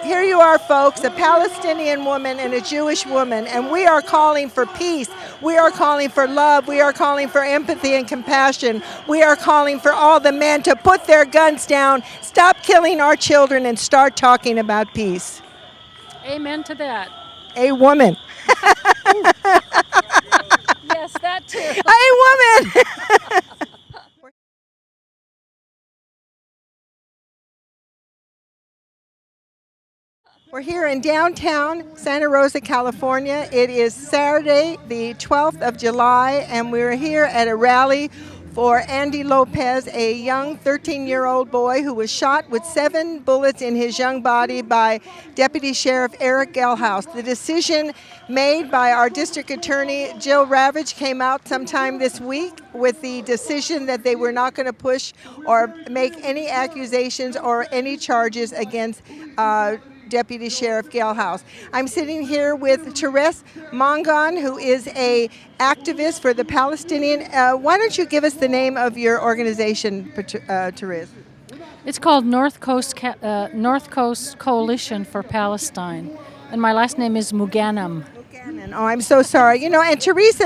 here you are, folks, a Palestinian woman and a Jewish woman, and we are calling for peace. We are calling for love. We are calling for empathy and compassion. We are calling for all the men to put their guns down, stop killing our children, and start talking about peace. Amen to that. A woman. Yes, that too. A woman. We're here in downtown Santa Rosa, California. It is Saturday, the 12th of July, and we're here at a rally for Andy Lopez, a young 13-year-old boy who was shot with 7 bullets in his young body by Deputy Sheriff Eric Gelhaus. The decision made by our district attorney, Jill Ravage, came out sometime this week with the decision that they were not going to push or make any accusations or any charges against Deputy Sheriff Gelhaus. I'm sitting here with Therese Mughannam, who is a activist for the Palestinian. Why don't you give us the name of your organization, Therese? It's called North Coast Coalition for Palestine, and my last name is Mughannam. Oh, I'm so sorry. You know, and Therese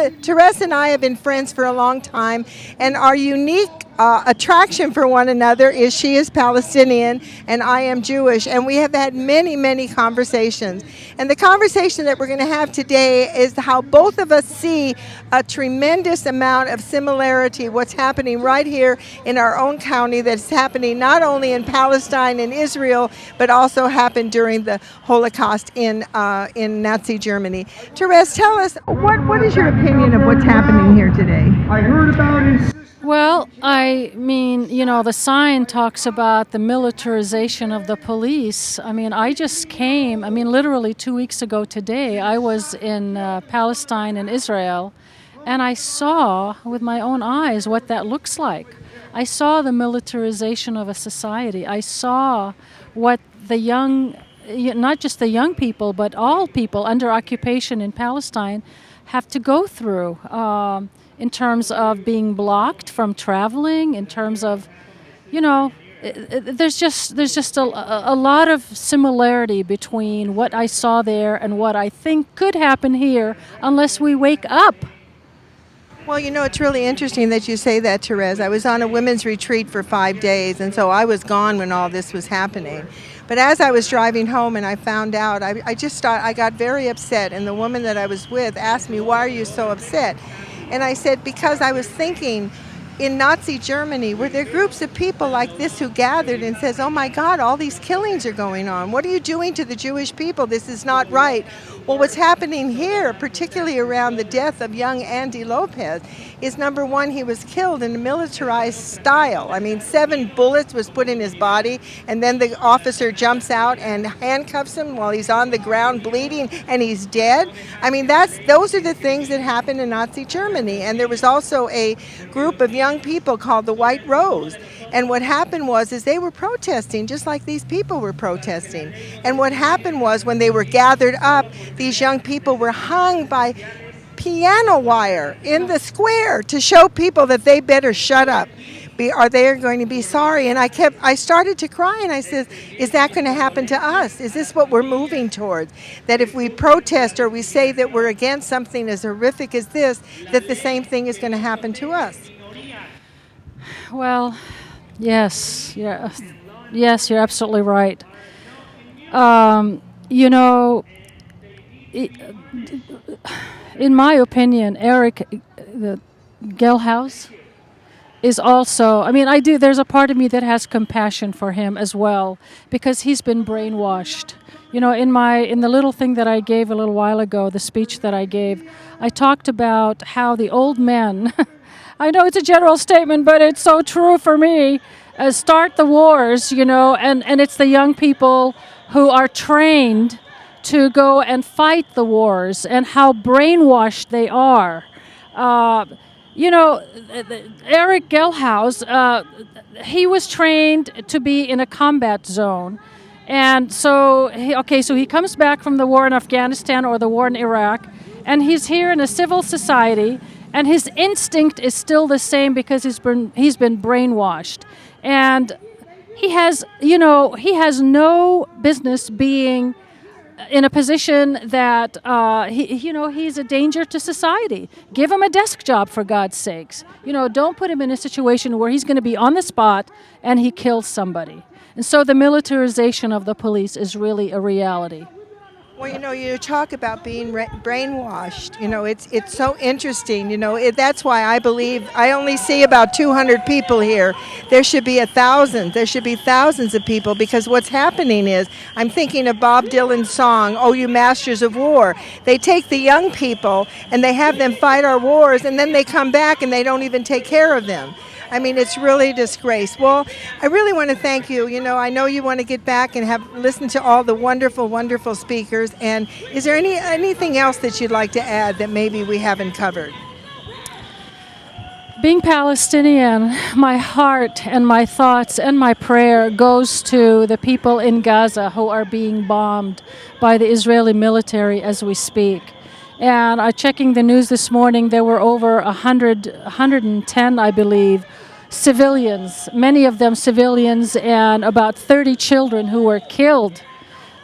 and I have been friends for a long time, and our unique attraction for one another is she is Palestinian and I am Jewish, and we have had many, many conversations. And the conversation that we're going to have today is how both of us see a tremendous amount of similarity, what's happening right here in our own county, that's happening not only in Palestine and Israel, but also happened during the Holocaust in Nazi Germany. Therese, tell us, what is your opinion of what's happening here today? I heard about it. Well, I mean, you know, the sign talks about the militarization of the police. I mean, I just came, literally 2 weeks ago today, I was in Palestine and Israel, and I saw with my own eyes what that looks like. I saw the militarization of a society. I saw what the young, not just the young people, but all people under occupation in Palestine have to go through. In terms of being blocked from traveling, in terms of, you know, there's just a lot of similarity between what I saw there and what I think could happen here unless we wake up. Well, you know, it's really interesting that you say that, Therese. I was on a women's retreat for 5 days, and so I was gone when all this was happening. But as I was driving home and I found out, I got very upset, and the woman that I was with asked me, "Why are you so upset?" And I said, because I was thinking, in Nazi Germany, were there groups of people like this who gathered and says, oh my God, all these killings are going on. What are you doing to the Jewish people? This is not right. Well, what's happening here, particularly around the death of young Andy Lopez, is number one, he was killed in a militarized style. 7 bullets was put in his body, and then the officer jumps out and handcuffs him while he's on the ground bleeding, and he's dead. Those are the things that happened in Nazi Germany. And there was also a group of young people called the White Rose. And what happened was they were protesting just like these people were protesting. And what happened was when they were gathered up, these young people were hung by piano wire in the square to show people that they better shut up, or they are going to be sorry. And I started to cry, and I said, is that going to happen to us? Is this what we're moving towards? That if we protest or we say that we're against something as horrific as this, that the same thing is going to happen to us? Well, yes, you're absolutely right. In my opinion, Eric Gelhaus is also, there's a part of me that has compassion for him as well, because he's been brainwashed. You know, in the little thing that I gave a little while ago, the speech that I gave, I talked about how the old men, I know it's a general statement, but it's so true for me, start the wars, and it's the young people who are trained to go and fight the wars, and how brainwashed they are. Eric Gelhaus, he was trained to be in a combat zone. And so he comes back from the war in Afghanistan or the war in Iraq, and he's here in a civil society, and his instinct is still the same because he's been brainwashed. And he has, he has no business being in a position that he's a danger to society. Give him a desk job, for God's sakes. Don't put him in a situation where he's going to be on the spot and he kills somebody. And so the militarization of the police is really a reality. Well, you talk about being brainwashed. It's so interesting. That's why I believe I only see about 200 people here. There should be 1,000. There should be thousands of people, because what's happening is, I'm thinking of Bob Dylan's song, "Oh, You Masters of War." They take the young people and they have them fight our wars, and then they come back and they don't even take care of them. I mean, it's really a disgrace. Well, I really want to thank you. I know you want to get back and have listened to all the wonderful, wonderful speakers. And is there anything else that you'd like to add that maybe we haven't covered? Being Palestinian, my heart and my thoughts and my prayer goes to the people in Gaza who are being bombed by the Israeli military as we speak. And checking the news this morning, there were over 110, I believe, civilians, many of them civilians, and about 30 children who were killed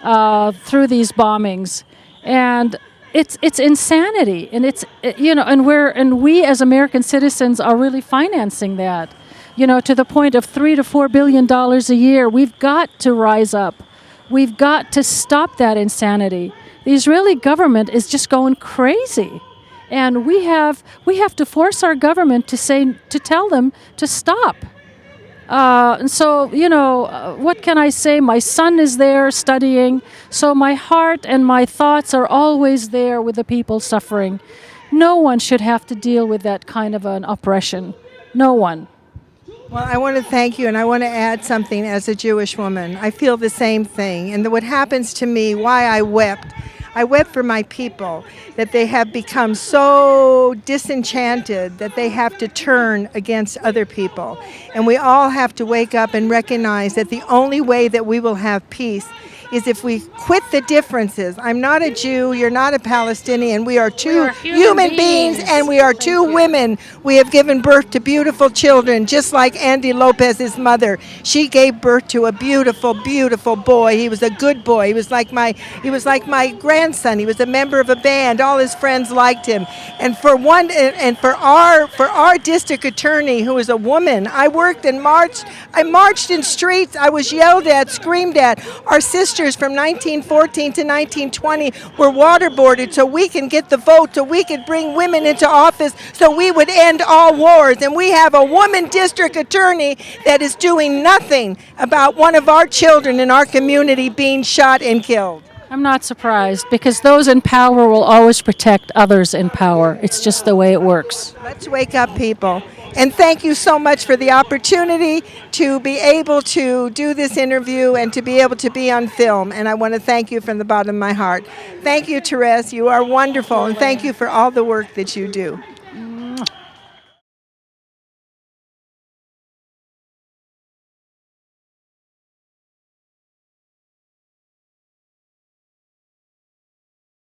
through these bombings. And it's insanity, and and we as American citizens are really financing that, to the point of $3 to $4 billion a year. We've got to rise up. We've got to stop that insanity. The Israeli government is just going crazy, and we have to force our government to tell them to stop. And so, what can I say? My son is there studying, so my heart and my thoughts are always there with the people suffering. No one should have to deal with that kind of an oppression. No one. Well, I want to thank you, and I want to add something as a Jewish woman. I feel the same thing, and what happens to me, why I wept for my people, that they have become so disenchanted that they have to turn against other people. And we all have to wake up and recognize that the only way that we will have peace is if we quit the differences. I'm not a Jew, you're not a Palestinian. We are two human beings, and we are two women. We have given birth to beautiful children, just like Andy Lopez's mother. She gave birth to a beautiful, beautiful boy. He was a good boy. He was like my grandson. He was a member of a band. All his friends liked him. And for our district attorney, who is a woman, I worked and marched. I marched in streets. I was yelled at, screamed at. Our sisters from 1914 to 1920 were waterboarded so we can get the vote, so we could bring women into office, so we would end all wars. And we have a woman district attorney that is doing nothing about one of our children in our community being shot and killed. I'm not surprised, because those in power will always protect others in power. It's just the way it works. Let's wake up, people. And thank you so much for the opportunity to be able to do this interview and to be able to be on film. And I want to thank you from the bottom of my heart. Thank you, Therese. You are wonderful. And thank you for all the work that you do.